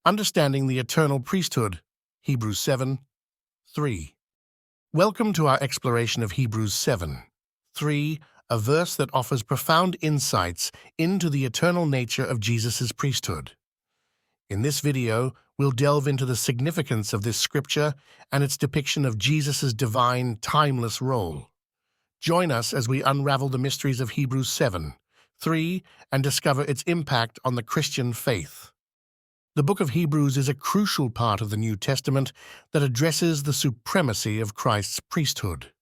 Understanding the Eternal Priesthood, Hebrews 7:3. Welcome to our exploration of Hebrews 7:3, a verse that offers profound insights into the eternal nature of Jesus' priesthood. In this video, we'll delve into the significance of this scripture and its depiction of Jesus' divine, timeless role. Join us as we unravel the mysteries of Hebrews 7:3 and discover its impact on the Christian faith. The book of Hebrews is a crucial part of the New Testament that addresses the supremacy of Christ's priesthood.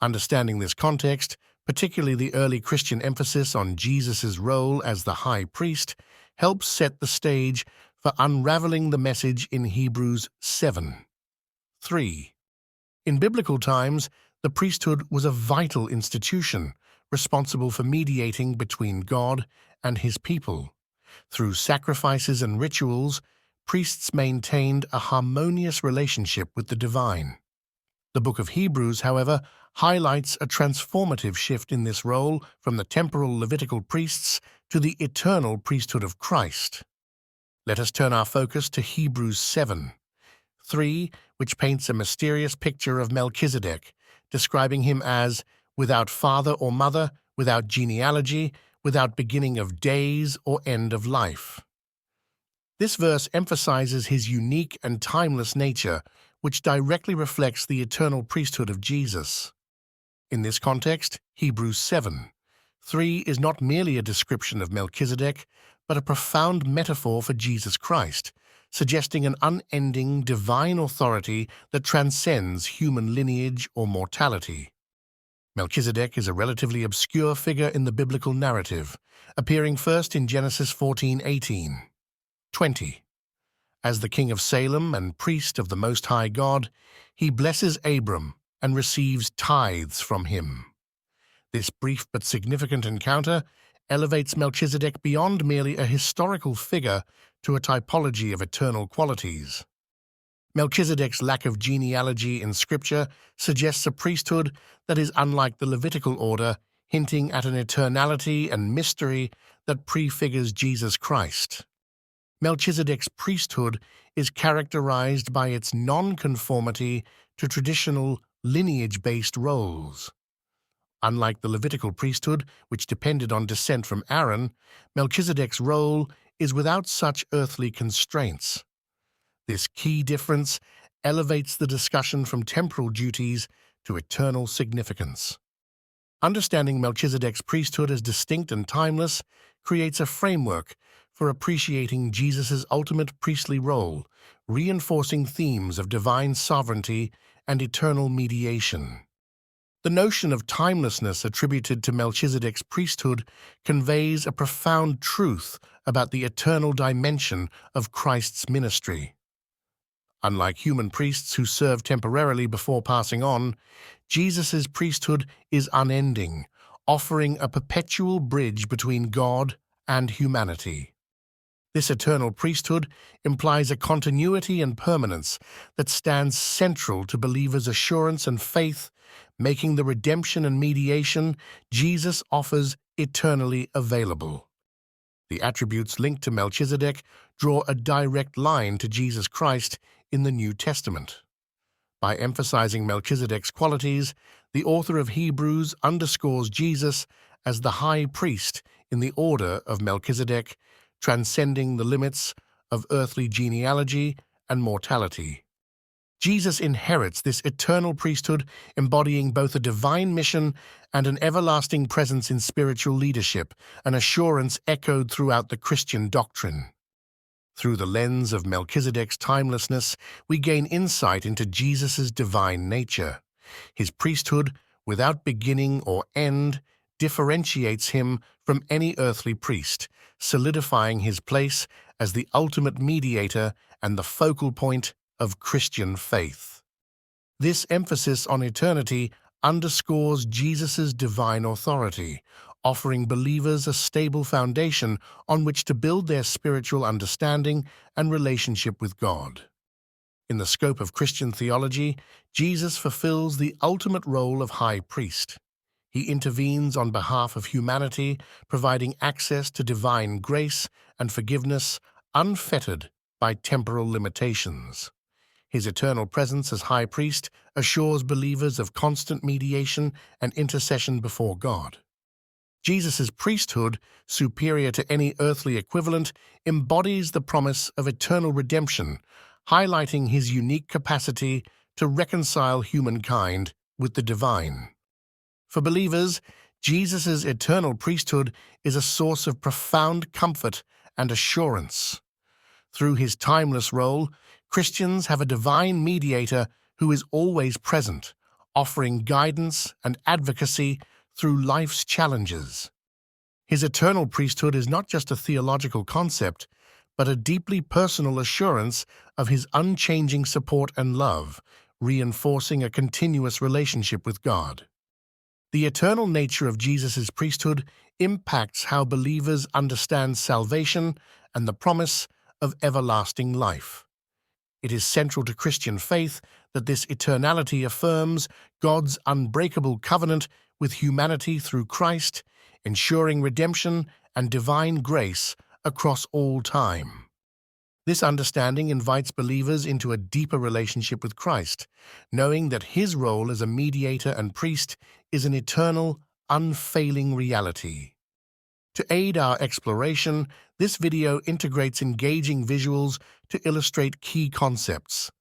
Understanding this context, particularly the early Christian emphasis on Jesus' role as the high priest, helps set the stage for unraveling the message in Hebrews 7:3. In biblical times, the priesthood was a vital institution responsible for mediating between God and his people. Through sacrifices and rituals, priests maintained a harmonious relationship with the divine. The book of Hebrews, however, highlights a transformative shift in this role from the temporal Levitical priests to the eternal priesthood of Christ. Let us turn our focus to Hebrews 7:3, which paints a mysterious picture of Melchizedek, describing him as without father or mother, without genealogy, without beginning of days or end of life. This verse emphasizes his unique and timeless nature, which directly reflects the eternal priesthood of Jesus. In this context, Hebrews 7:3 is not merely a description of Melchizedek, but a profound metaphor for Jesus Christ, suggesting an unending divine authority that transcends human lineage or mortality. Melchizedek is a relatively obscure figure in the biblical narrative, appearing first in Genesis 14:18-20. As the king of Salem and priest of the Most High God, he blesses Abram and receives tithes from him. This brief but significant encounter elevates Melchizedek beyond merely a historical figure to a typology of eternal qualities. Melchizedek's lack of genealogy in Scripture suggests a priesthood that is unlike the Levitical order, hinting at an eternality and mystery that prefigures Jesus Christ. Melchizedek's priesthood is characterized by its non-conformity to traditional lineage-based roles. Unlike the Levitical priesthood, which depended on descent from Aaron, Melchizedek's role is without such earthly constraints. This key difference elevates the discussion from temporal duties to eternal significance. Understanding Melchizedek's priesthood as distinct and timeless creates a framework for appreciating Jesus' ultimate priestly role, reinforcing themes of divine sovereignty and eternal mediation. The notion of timelessness attributed to Melchizedek's priesthood conveys a profound truth about the eternal dimension of Christ's ministry. Unlike human priests who serve temporarily before passing on, Jesus' priesthood is unending, offering a perpetual bridge between God and humanity. This eternal priesthood implies a continuity and permanence that stands central to believers' assurance and faith, making the redemption and mediation Jesus offers eternally available. The attributes linked to Melchizedek draw a direct line to Jesus Christ in the New Testament. By emphasizing Melchizedek's qualities, the author of Hebrews underscores Jesus as the high priest in the order of Melchizedek, transcending the limits of earthly genealogy and mortality. Jesus inherits this eternal priesthood, embodying both a divine mission and an everlasting presence in spiritual leadership, an assurance echoed throughout the Christian doctrine. Through the lens of Melchizedek's timelessness, we gain insight into Jesus' divine nature. His priesthood, without beginning or end, differentiates him from any earthly priest, solidifying his place as the ultimate mediator and the focal point of Christian faith. This emphasis on eternity underscores Jesus' divine authority, offering believers a stable foundation on which to build their spiritual understanding and relationship with God. In the scope of Christian theology, Jesus fulfills the ultimate role of high priest. He intervenes on behalf of humanity, providing access to divine grace and forgiveness unfettered by temporal limitations. His eternal presence as high priest assures believers of constant mediation and intercession before God. Jesus' priesthood, superior to any earthly equivalent, embodies the promise of eternal redemption, highlighting his unique capacity to reconcile humankind with the divine. For believers, Jesus' eternal priesthood is a source of profound comfort and assurance. Through his timeless role, Christians have a divine mediator who is always present, offering guidance and advocacy through life's challenges. His eternal priesthood is not just a theological concept, but a deeply personal assurance of his unchanging support and love, reinforcing a continuous relationship with God. The eternal nature of Jesus' priesthood impacts how believers understand salvation and the promise of everlasting life. It is central to Christian faith that this eternality affirms God's unbreakable covenant with humanity through Christ, ensuring redemption and divine grace across all time. This understanding invites believers into a deeper relationship with Christ, knowing that his role as a mediator and priest is an eternal, unfailing reality. To aid our exploration, this video integrates engaging visuals to illustrate key concepts.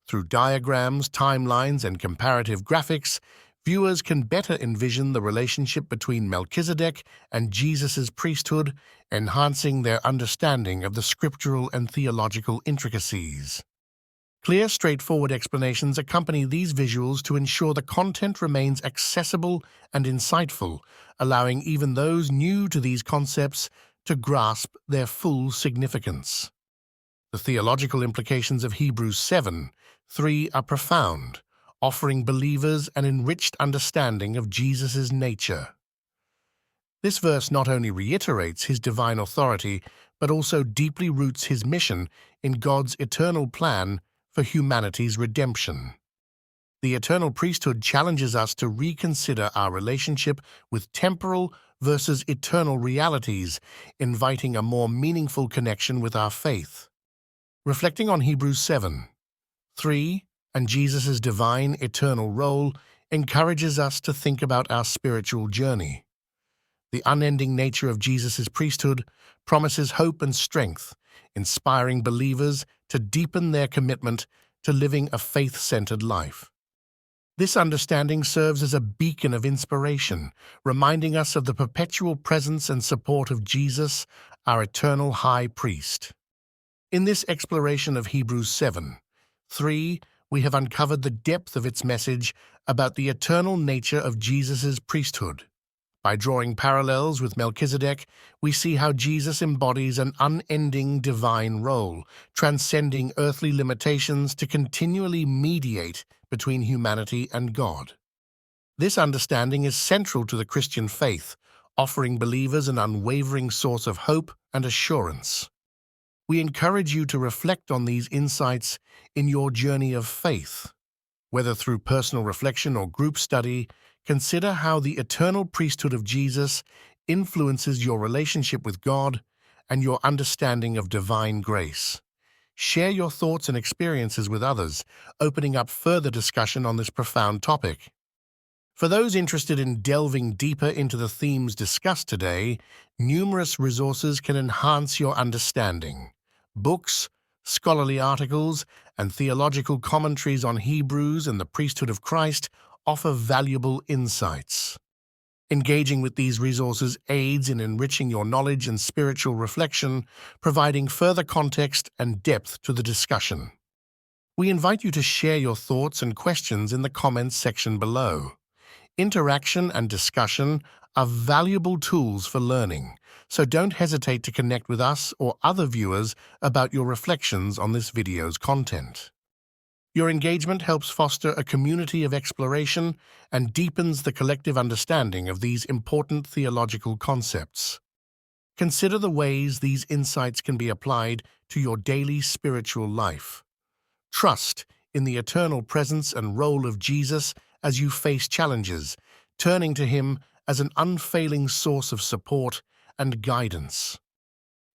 Through diagrams, timelines, and comparative graphics, viewers can better envision the relationship between Melchizedek and Jesus' priesthood, enhancing their understanding of the scriptural and theological intricacies. Clear, straightforward explanations accompany these visuals to ensure the content remains accessible and insightful, allowing even those new to these concepts to grasp their full significance. The theological implications of Hebrews 7:3 are profound, offering believers an enriched understanding of Jesus' nature. This verse not only reiterates his divine authority, but also deeply roots his mission in God's eternal plan for humanity's redemption. The eternal priesthood challenges us to reconsider our relationship with temporal versus eternal realities, inviting a more meaningful connection with our faith. Reflecting on Hebrews 7:3 and Jesus' divine eternal role encourages us to think about our spiritual journey. The unending nature of Jesus' priesthood promises hope and strength, inspiring believers to deepen their commitment to living a faith-centered life. This understanding serves as a beacon of inspiration, reminding us of the perpetual presence and support of Jesus, our eternal high priest. In this exploration of Hebrews 7:3, we have uncovered the depth of its message about the eternal nature of Jesus' priesthood. By drawing parallels with Melchizedek, we see how Jesus embodies an unending divine role, transcending earthly limitations to continually mediate between humanity and God. This understanding is central to the Christian faith, offering believers an unwavering source of hope and assurance. We encourage you to reflect on these insights in your journey of faith. Whether through personal reflection or group study, consider how the eternal priesthood of Jesus influences your relationship with God and your understanding of divine grace. Share your thoughts and experiences with others, opening up further discussion on this profound topic. For those interested in delving deeper into the themes discussed today, numerous resources can enhance your understanding. Books, scholarly articles, and theological commentaries on Hebrews and the priesthood of Christ offer valuable insights. Engaging with these resources aids in enriching your knowledge and spiritual reflection, providing further context and depth to the discussion. We invite you to share your thoughts and questions in the comments section below. Interaction and discussion are valuable tools for learning, so don't hesitate to connect with us or other viewers about your reflections on this video's content. Your engagement helps foster a community of exploration and deepens the collective understanding of these important theological concepts. Consider the ways these insights can be applied to your daily spiritual life. Trust in the eternal presence and role of Jesus as you face challenges, turning to him as an unfailing source of support and guidance.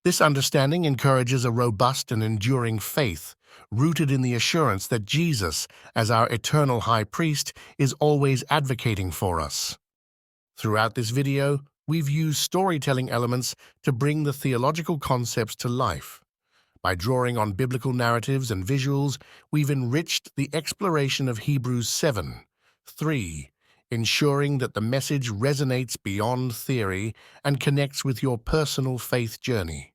This understanding encourages a robust and enduring faith, rooted in the assurance that Jesus, as our eternal high priest, is always advocating for us. Throughout this video, we've used storytelling elements to bring the theological concepts to life. By drawing on biblical narratives and visuals, we've enriched the exploration of Hebrews 7:3, ensuring that the message resonates beyond theory and connects with your personal faith journey.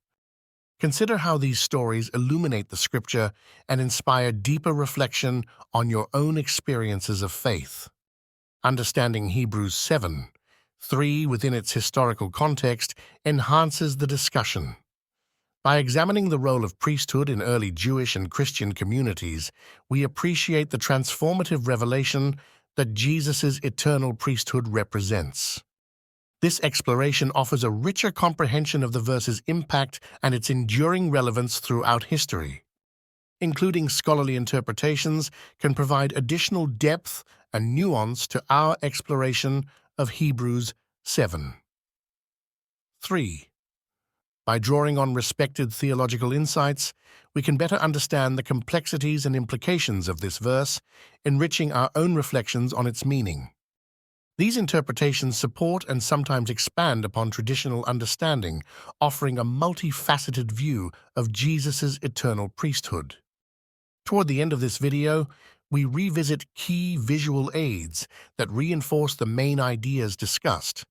Consider how these stories illuminate the scripture and inspire deeper reflection on your own experiences of faith. Understanding Hebrews 7:3 within its historical context enhances the discussion. By examining the role of priesthood in early Jewish and Christian communities, we appreciate the transformative revelation that Jesus' eternal priesthood represents. This exploration offers a richer comprehension of the verse's impact and its enduring relevance throughout history. Including scholarly interpretations can provide additional depth and nuance to our exploration of Hebrews 7:3. By drawing on respected theological insights, we can better understand the complexities and implications of this verse, enriching our own reflections on its meaning. These interpretations support and sometimes expand upon traditional understanding, offering a multifaceted view of Jesus' eternal priesthood. Toward the end of this video, we revisit key visual aids that reinforce the main ideas discussed.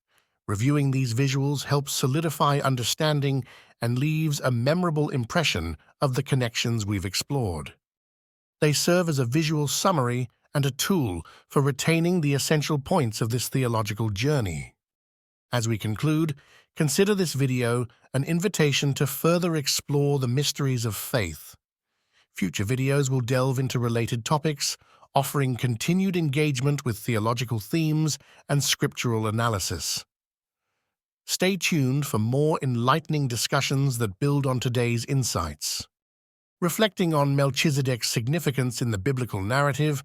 Reviewing these visuals helps solidify understanding and leaves a memorable impression of the connections we've explored. They serve as a visual summary and a tool for retaining the essential points of this theological journey. As we conclude, consider this video an invitation to further explore the mysteries of faith. Future videos will delve into related topics, offering continued engagement with theological themes and scriptural analysis. Stay tuned for more enlightening discussions that build on today's insights. Reflecting on Melchizedek's significance in the biblical narrative,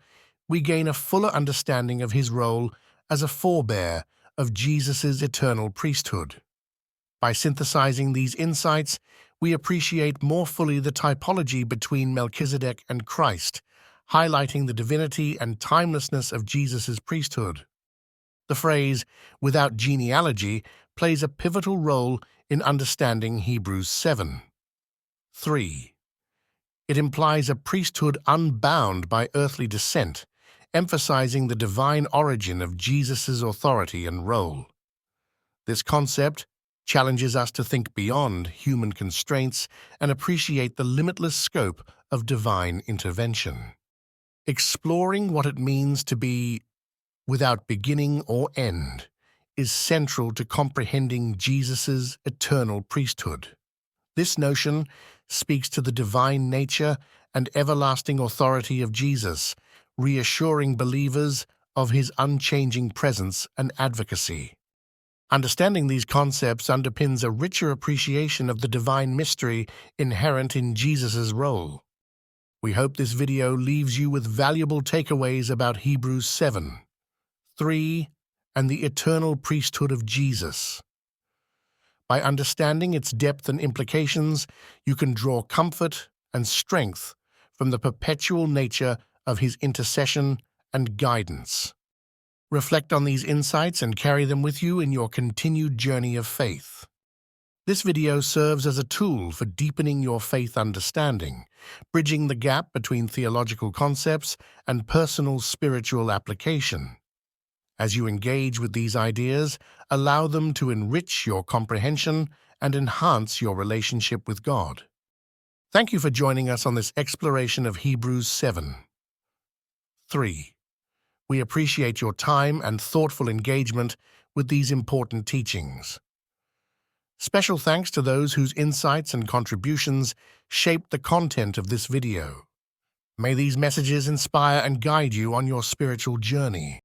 we gain a fuller understanding of his role as a forebear of Jesus' eternal priesthood. By synthesizing these insights, we appreciate more fully the typology between Melchizedek and Christ, highlighting the divinity and timelessness of Jesus' priesthood. The phrase, "without genealogy," plays a pivotal role in understanding Hebrews 7:3. It implies a priesthood unbound by earthly descent, emphasizing the divine origin of Jesus' authority and role. This concept challenges us to think beyond human constraints and appreciate the limitless scope of divine intervention. Exploring what it means to be without beginning or end is central to comprehending Jesus' eternal priesthood. This notion speaks to the divine nature and everlasting authority of Jesus, reassuring believers of his unchanging presence and advocacy. Understanding these concepts underpins a richer appreciation of the divine mystery inherent in Jesus' role. We hope this video leaves you with valuable takeaways about Hebrews 7:3 and the eternal priesthood of Jesus. By understanding its depth and implications, you can draw comfort and strength from the perpetual nature of his intercession and guidance. Reflect on these insights and carry them with you in your continued journey of faith. This video serves as a tool for deepening your faith understanding, bridging the gap between theological concepts and personal spiritual application. As you engage with these ideas, allow them to enrich your comprehension and enhance your relationship with God. Thank you for joining us on this exploration of Hebrews 7:3. We appreciate your time and thoughtful engagement with these important teachings. Special thanks to those whose insights and contributions shaped the content of this video. May these messages inspire and guide you on your spiritual journey.